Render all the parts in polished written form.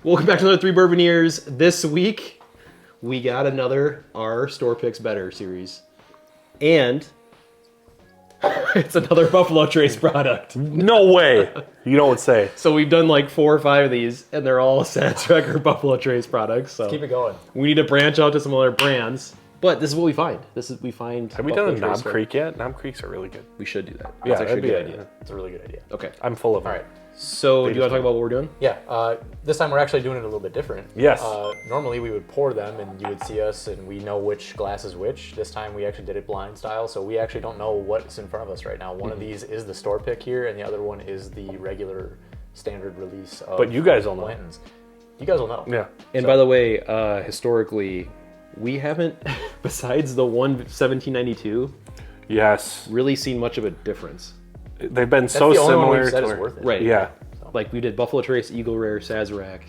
Welcome back to another Three Bourbon Years. This week, we got another Our Store Picks Better series. And it's another Buffalo Trace product. No way. You don't say. So we've done like 4 or 5 of these, and they're all Sans Record Buffalo Trace products. So Keep it going. we need to branch out to some other brands. But this is what we find. Have we done a Knob Creek yet? Knob Creeks are really good. We should do that. Yeah, That's actually a good idea. It's a really good idea. Okay. I'm full of All them. right. So do you want to talk about what we're doing? Yeah. This time we're actually doing it a little bit different. Yes. Normally we would pour them and you would see us and we know which glass is which. This time we actually did it blind style, so we actually don't know what's in front of us right now. One of these is the store pick here, and the other one is the regular standard release of But you guys will know. Blantons. You guys will know. Yeah. And by the way, historically, we haven't, besides the one 1792, Yes. really seen much of a difference. They've been That's so the only one similar. we've said to is where- worth it. Right. Yeah. Like we did Buffalo Trace, Eagle Rare, Sazerac.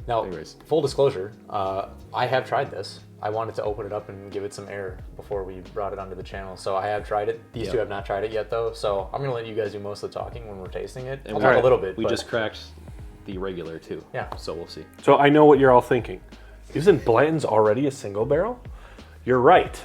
Now, Anyways. full disclosure, I have tried this. I wanted to open it up and give it some air before we brought it onto the channel. So I have tried it. These two have not tried it yet, though. So I'm going to let you guys do most of the talking when we're tasting it. I'll talk a little bit. We but just cracked the regular too. Yeah. So we'll see. So I know what you're all thinking. Isn't Blanton's already a single barrel? You're right.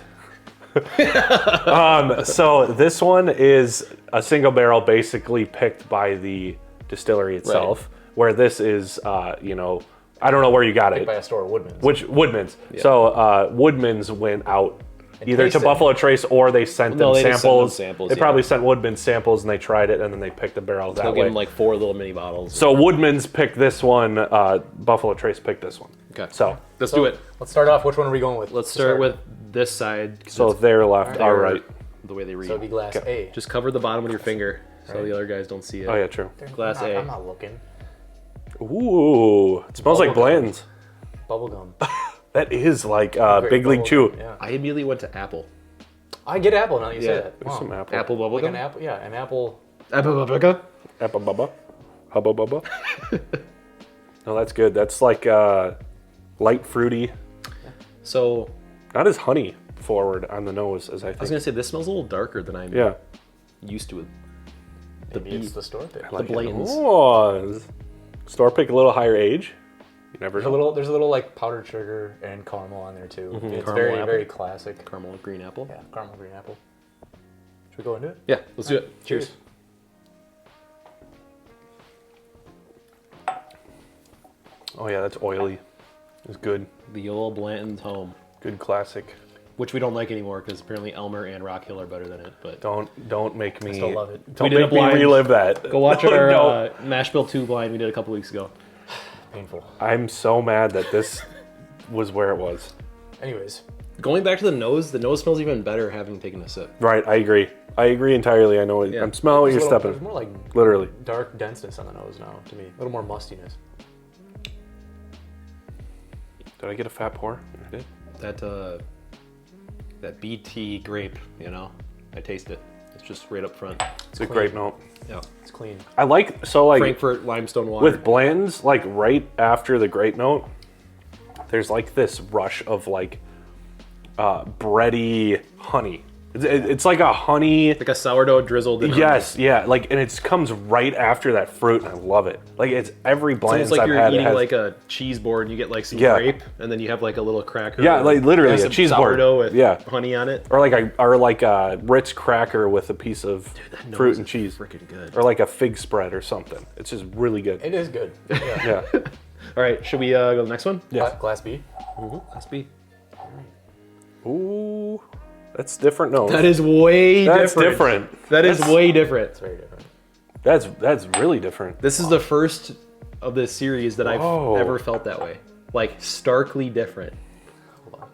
So this one is a single barrel basically picked by the distillery itself, where this is, you know, I don't know where you got picked it. by a store, Woodman's. Which Woodman's. So Woodman's went out either to tasted. Buffalo Trace or they sent them they just sent them samples. samples, They yeah. probably sent Woodman's samples and they tried it and then they picked the barrel that They'll give way. them like 4 little mini bottles. So Woodman's picked this one, Buffalo Trace picked this one. Okay. So Let's do it. Let's start off. Which one are we going with? Let's start with this side. 'cause so it's their left, our right. the way they read. So it'd be glass A. Just cover the bottom with your finger so the other guys don't see it. Oh yeah, true. Glass I'm A. not looking. Ooh, it smells like Blanton's. Bubblegum. That is like Great Big League bubblegum, Chew. Yeah. I immediately went to apple. I get apple now that you Yeah, say that. There's some apple. Apple Like an bubblegum? apple. Yeah, an apple. Apple bubblegum? Apple bubba. Hubba bubba. No, that's good. That's like light fruity. So Not as honey forward on the nose as I I was think. gonna say this smells a little darker than I'm Yeah. used to it. Maybe it's the store pick. Like it. Blanton's. Oh, store pick a little higher age. You never know. There's a little like powdered sugar and caramel on there too. It's Caramel very apple? very classic. Caramel green apple. Yeah, caramel green apple. Should we go into it? Yeah, let's do it. Cheers. Oh yeah, that's oily. It's good. The old Blanton's home, Good classic. which we don't like anymore because apparently Elmer and Rock Hill are better than it. But Don't make me. Still love it. Don't We did a make me blind. relive that. go watch No, our no. Mash Bill 2 blind we did a couple weeks ago. Painful. I'm so mad that this was where it was. Anyways, Going back to the nose smells even better having taken a sip. Right, I agree. I agree entirely. I know. What, Yeah. I'm smelling what you're there's stepping. more like Literally. dark denseness on the nose now to me. A little more mustiness. Did I get a fat pour? I did. That BT grape, you know, I taste it. It's just right up front. It's a grape note. Yeah. It's clean. I like like Frankfurt limestone water. with Blanton's, like right after the grape note, there's like this rush of like bready honey. It's like a honey. like a sourdough drizzled in Yes, yeah, like, and it comes right after that fruit, and I love it. Like, it's every It's almost Blanton's like I've you're had eating has, like a cheese board and you get like some Yeah. grape and then you have like a little cracker. Yeah, like literally and a some cheese board. sourdough with Yeah. honey on it. or like a Ritz cracker with a piece of fruit and cheese, Freaking good. or like a fig spread or something. It's just really good. It is good. Yeah. Yeah, All right, should we go to the next one? yeah. Glass B. Let's be. Ooh, that's different. No, That is way that's different. different. That is way different. It's very different. That's really different. This is the first of this series that I've Whoa. ever felt that way. Like starkly different. Hold on.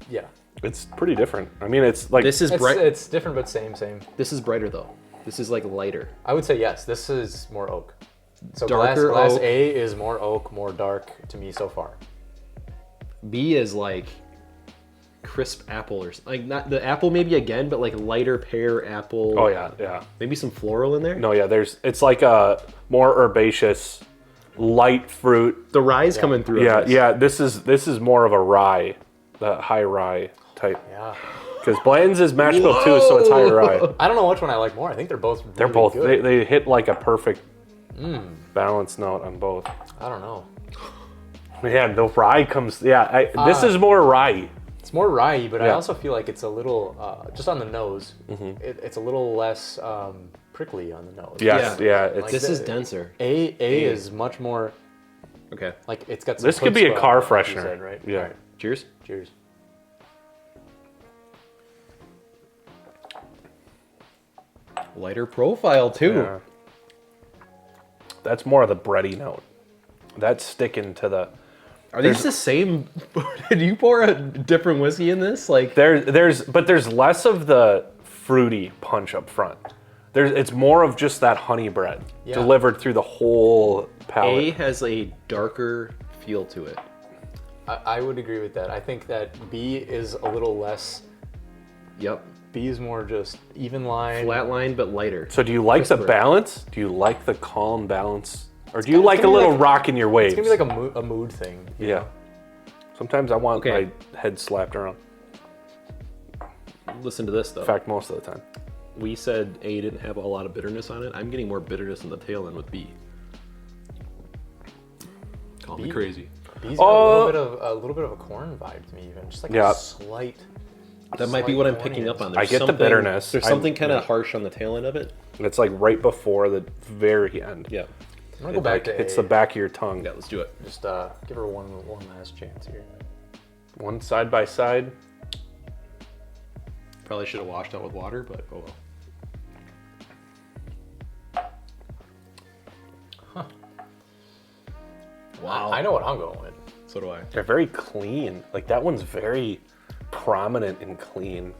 Yeah. It's pretty different. I mean, it's like This is It's, bright. it's different but same. This is brighter though. This is like lighter. I would say yes. This is more oak. So Darker glass oak. A is more oak, more dark to me so far. B is like crisp apple or like not the apple maybe again, but like lighter pear apple. oh yeah, yeah. Maybe some floral in there. No, yeah. It's like a more herbaceous, light fruit. The rye's coming through. Yeah, on this. yeah. This is more of a rye, the high rye type. Yeah. Because Blanton's is mash bill too, so it's higher rye. I don't know which one I like more. I think they're both. They're really both. Good. They hit like a perfect. balance note on both. I don't know. Yeah, the rye comes. Yeah, this is more rye. It's more rye, but I Yeah. also feel like it's a little, just on the nose, it's a little less prickly on the nose. Yes, yeah. Like It's, This is denser. A is much more, Okay. like it's got some this could be a chutzpah, car like you freshener. said, right? Yeah. All right, Cheers. cheers. Lighter profile too. Yeah. That's more of the bready note. That's sticking to the. Are these the same? Did you pour a different whiskey in this? Like There's less of the fruity punch up front. It's more of just that honey bread delivered through the whole palate. A has a darker feel to it. I would agree with that. I think that B is a little less, Yep. B is more just even line. Flat line but lighter. So do you like the Crisper. balance? Do you like the calm balance? Or do you like a gonna be little like- rock in your waves? It's gonna be like a mood thing. you Yeah. know? Sometimes I want Okay. my head slapped around. Listen to this though. In fact, most of the time. We said A didn't have a lot of bitterness on it. I'm getting more bitterness in the tail end with B. Call me B? crazy. B's got a little bit of a corn vibe to me, even just like Yeah. a slight. That might be slight what I'm picking up corniness. on. I get the something- bitterness. There's something kind of harsh on the tail end of it. It's like right before the very end. Yeah. I'm gonna go back to It's A. the back of your tongue. Yeah, let's do it. Just give her one last chance here. One side by side. Probably should have washed out with water, but oh well. Wow. I know what I'm going with. So do I. They're very clean. Like that one's very prominent and clean.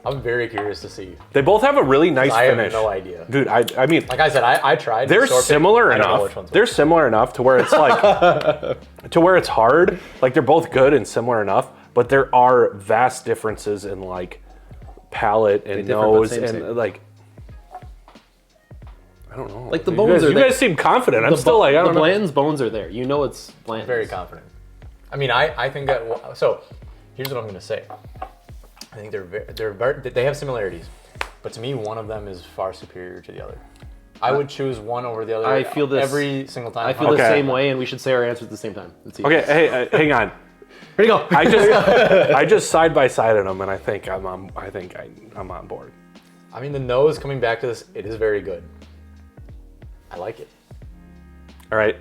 I'm very curious to see. They both have a really nice I have finish. no idea. Dude, I mean, Like I said, I tried. they're Store pick. similar I don't know enough. which one's They're which. similar enough to where it's like to where it's hard. Like they're both good and similar enough, but there are vast differences in like palate and differ, but nose same, and same. like I don't know. Like the You bones guys- are You there. guys seem confident. I'm The still like I the don't know. Blanton's bones are there. You know it's Blanton's. Very confident. I mean, I think that. So, here's what I'm going to say. I think they have similarities, but to me, one of them is far superior to the other. I would choose one over the other. I feel this- every single time. I feel the Okay. same way, and we should say our answers at the same time. Let's see. Okay, hey, hang on. Here you go. I just side by sided them, and I think I'm on board. I mean, the nose coming back to this, it is very good. I like it. All right.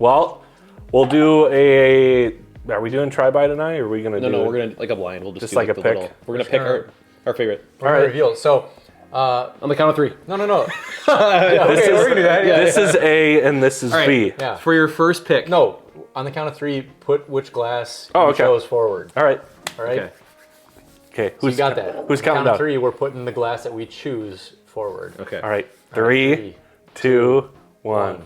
Well, we'll do a. Are we doing try by tonight, or are we gonna do? No, we're gonna like a blind. We'll just do like a the pick. little. We're gonna pick our favorite. We're gonna reveal. So, On the count of 3. no. Yeah, okay, we're gonna do that. Yeah, This is A and this is right. B. yeah. For your first pick. No, on the count of 3, put which glass Oh, you okay. chose forward. All right. All right. Okay. Okay. So you got that. Who's On the counting count down? of 3, we're putting the glass that we choose forward. Okay. All right. 3, 2, 1.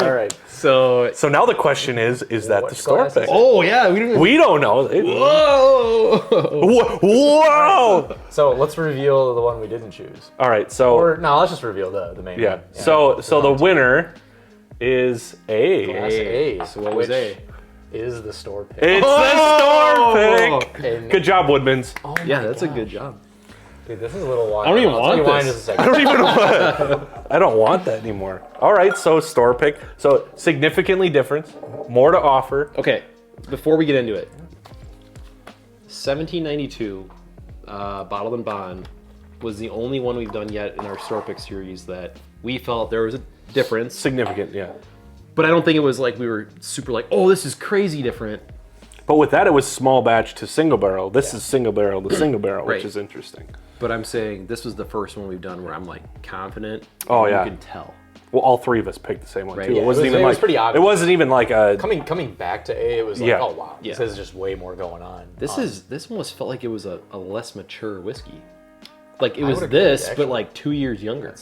All right. So. So now the question is that the Which store glass is pick? it? Oh yeah, we didn't. We don't know. Whoa! Whoa! So let's reveal the one we didn't choose. All right. So Or no, let's just reveal the main yeah. one. So the winner is A. Glass A. So what was which A? is the store pick. It's the store pick. And- Good job, Woodmans. Oh Yeah, my that's a gosh. good job. Dude, this is a little wine. I don't even I'll want tell you why in this. just a second. I don't want that anymore. All right, so store pick. So significantly different. More to offer. Okay, before we get into it, 1792 Bottled and Bond was the only one we've done yet in our store pick series that we felt there was a difference. Significant, yeah. But I don't think it was like we were super like, oh, this is crazy different. But with that, it was small batch to single barrel. This is single barrel to single barrel, Right. which is interesting. But I'm saying this was the first one we've done where I'm like confident. Oh, you yeah. can tell. Well, all three of us picked the same one Right. too. Yeah, It wasn't it was- even it was like pretty obvious. It wasn't even like a. Coming back to A, it was like, Yeah. oh wow, this Yeah. is just way more going on. This almost felt like it was a less mature whiskey. Like it I was would agree, this, actually. but like 2 years younger.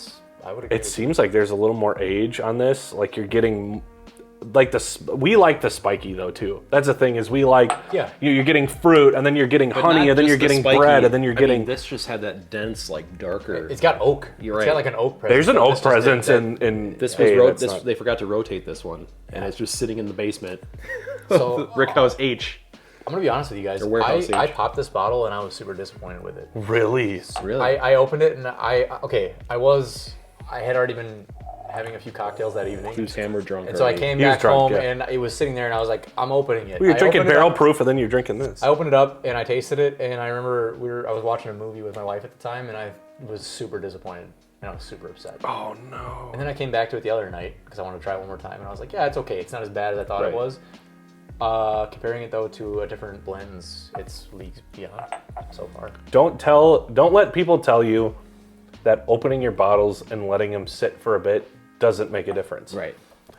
I would agree. It seems like there's a little more age on this. Like you're getting, like we like the spiky though too. That's the thing is we like. Yeah. You're getting fruit, and then you're getting But honey, not and then just you're the getting spiky. bread, and then you're I getting. mean, this just had that dense, like darker. It's got oak. You're It's right. got like an oak presence. There's an but oak this just didn't- presence that- in This was A, ro- that's this, not- they forgot to rotate this one, and it's just sitting in the basement. So Rickhouse H. I'm gonna be honest with you guys. Or warehouse I age. popped this bottle and I was super disappointed with it. Really. Really? I opened it and I was I had already been having a few cocktails that evening. He was hammered drunk. And so I already. came He was back drunk, home yeah. and it was sitting there and I was like, I'm opening it. Well, you're I drinking opened it barrel up- proof, and then you're drinking this. I opened it up and I tasted it, and I remember I was watching a movie with my wife at the time, and I was super disappointed and I was super upset. Oh no. And then I came back to it the other night because I wanted to try it one more time, and I was like, yeah, it's okay. It's not as bad as I thought Right. it was. Comparing it though to a different blends, it's leagues beyond so far. Don't let people tell you that opening your bottles and letting them sit for a bit doesn't make a difference. Right.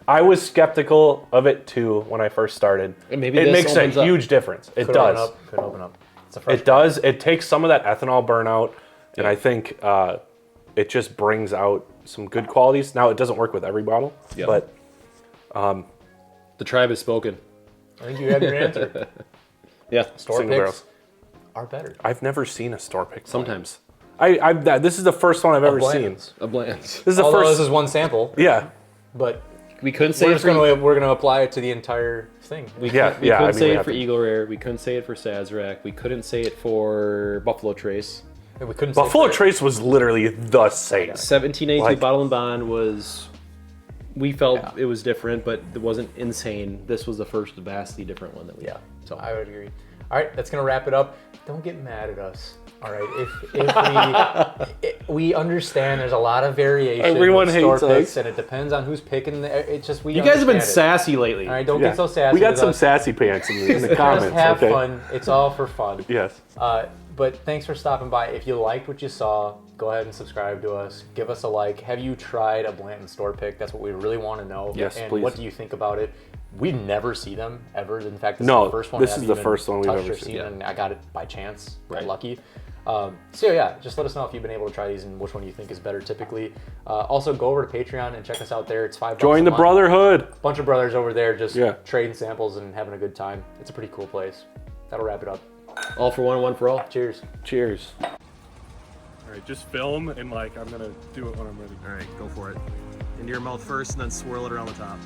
I was skeptical of it too when I first started. And maybe it this makes a opens up. huge difference. It Could open does. up. Could open up. It's a fresh It does. It takes some of that ethanol burnout, and I think it just brings out some good qualities. Now, it doesn't work with every bottle, Yeah. but The tribe has spoken. I think you have your answer. Yeah. Store Single picks barrels. are better. I've never seen a store pick. Sometimes. This is the first one I've ever seen. Blanton's. A Blanton's. This is the Although first. this is one sample, Yeah. but We couldn't say we're it just for we're gonna apply it to the entire thing. We Yeah, couldn't, we yeah, I couldn't mean, say we it have for to- Eagle Rare. We couldn't say it for Sazerac. We couldn't say it for Buffalo Trace. And we couldn't say Buffalo for- Trace was literally the same. 1782 Like- Bottle and Bond was. We felt Yeah. it was different, but it wasn't insane. This was the first vastly different one that we Yeah, had. So I would agree. All right, that's gonna wrap it up. Don't get mad at us. All right, if we understand there's a lot of variation. Everyone with store hates picks, us. and it depends on who's picking. It's just we. you guys have been understand it. sassy lately. All right, don't Yeah. get so sassy. We got with some us. sassy pants in the Just comments. have Okay. fun. It's all for fun. Yes. But thanks for stopping by. If you liked what you saw, go ahead and subscribe to us. Give us a like. Have you tried a Blanton store pick? That's what we really want to know. Yes, and please. what do you think about it? We never see them ever. In fact, this No, is the first one. this I've is the even first one we've touched ever or seen. and I got it by chance. Got Right. lucky. So yeah, just let us know if you've been able to try these and which one you think is better typically. Also, go over to Patreon and check us out there. It's $5. Join a the month. brotherhood. Bunch of brothers over there just Yeah. trading samples and having a good time. It's a pretty cool place. That'll wrap it up. All for one for all. Cheers. Cheers. All right, just film and I'm gonna do it when I'm ready. All right, go for it. Into your mouth first, and then swirl it around the top.